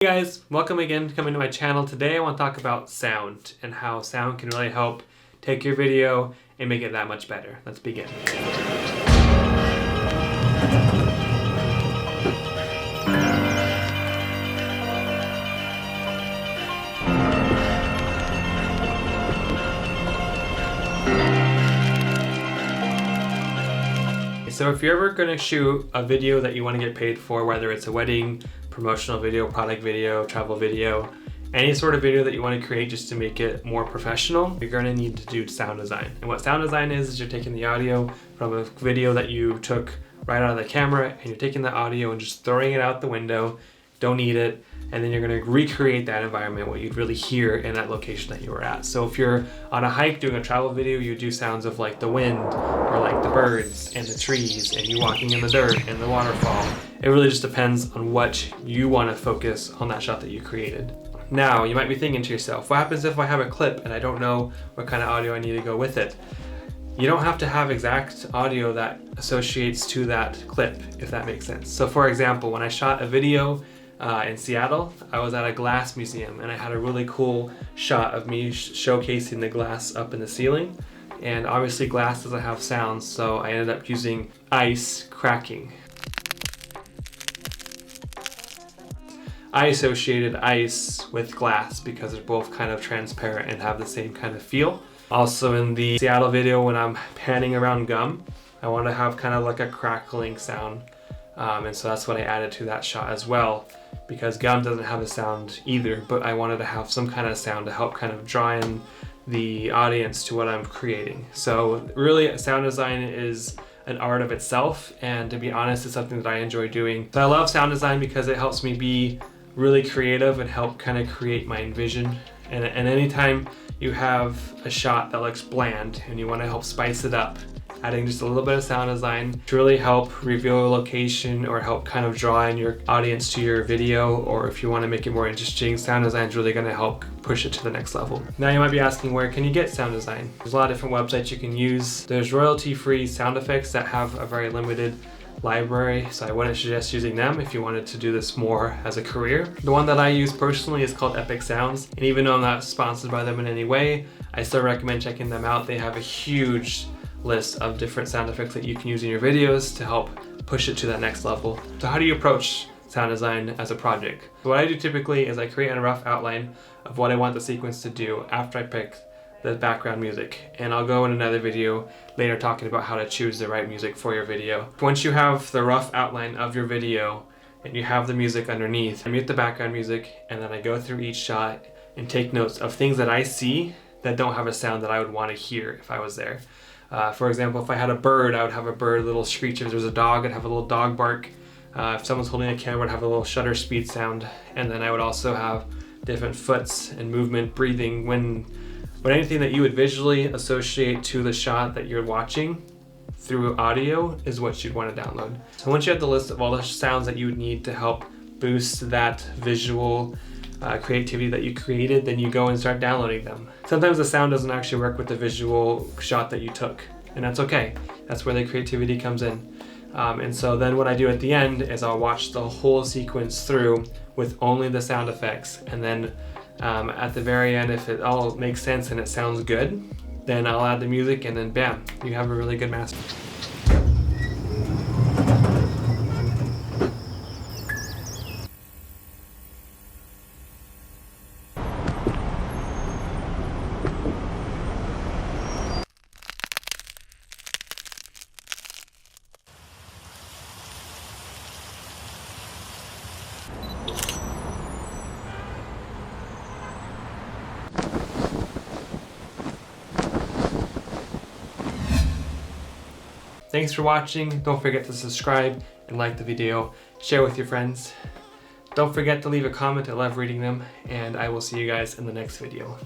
Hey guys, welcome again to coming to my channel. Today I want to talk about sound and how sound can really help take your video and make it that much better. Let's begin. So if you're ever going to shoot a video that you want to get paid for, whether it's a wedding, promotional video, product video, travel video, any sort of video that you want to create just to make it more professional, you're going to need to do sound design. And what sound design is you're taking the audio from a video that you took right out of the camera and you're taking the audio and just throwing it out the window, don't need it, and then you're going to recreate that environment, what you'd really hear in that location that you were at. So if you're on a hike doing a travel video, you do sounds of like the wind or like the birds and the trees and you walking in the dirt and the waterfall. It really just depends on what you want to focus on that shot that you created. Now, you might be thinking to yourself, what happens if I have a clip and I don't know what kind of audio I need to go with it? You don't have to have exact audio that associates to that clip, if that makes sense. So for example, when I shot a video in Seattle, I was at a glass museum and I had a really cool shot of me showcasing the glass up in the ceiling. And obviously glass doesn't have sound, so I ended up using ice cracking. I associated ice with glass because they're both kind of transparent and have the same kind of feel. Also in the Seattle video, when I'm panning around gum, I want to have kind of like a crackling sound. And so that's what I added to that shot as well, because gum doesn't have a sound either, but I wanted to have some kind of sound to help kind of draw in the audience to what I'm creating. So really, sound design is an art of itself, and to be honest, it's something that I enjoy doing. So I love sound design because it helps me be really creative and help kind of create my vision. And anytime you have a shot that looks bland and you want to help spice it up, adding just a little bit of sound design to really help reveal a location or help kind of draw in your audience to your video, or if you want to make it more interesting, sound design is really going to help push it to the next level. Now you might be asking, where can you get sound design? There's a lot of different websites you can use. There's royalty-free sound effects that have a very limited library, so I wouldn't suggest using them if you wanted to do this more as a career. The one that I use personally is called Epic Sounds, and even though I'm not sponsored by them in any way, I still recommend checking them out. They have a huge list of different sound effects that you can use in your videos to help push it to that next level. So how do you approach sound design as a project? What I do typically is I create a rough outline of what I want the sequence to do after I pick the background music, and I'll go in another video later talking about how to choose the right music for your video. Once you have the rough outline of your video and you have the music underneath, I mute the background music and then I go through each shot and take notes of things that I see that don't have a sound that I would want to hear if I was there. For example, if I had a bird, I would have a bird little screech. If there's a dog, I'd have a little dog bark. If someone's holding a camera, I'd have a little shutter speed sound. And then I would also have different foots and movement, breathing, wind, but anything that you would visually associate to the shot that you're watching through audio is what you'd want to download. So once you have the list of all the sounds that you would need to help boost that visual creativity that you created, then you go and start downloading them. Sometimes the sound doesn't actually work with the visual shot that you took, and that's okay. That's where the creativity comes in. And so then what I do at the end is I'll watch the whole sequence through with only the sound effects, and then at the very end, if it all makes sense and it sounds good, then I'll add the music, and then bam, you have a really good master. Thanks for watching. Don't forget to subscribe and like the video. Share with your friends. Don't forget to leave a comment. I love reading them, and I will see you guys in the next video.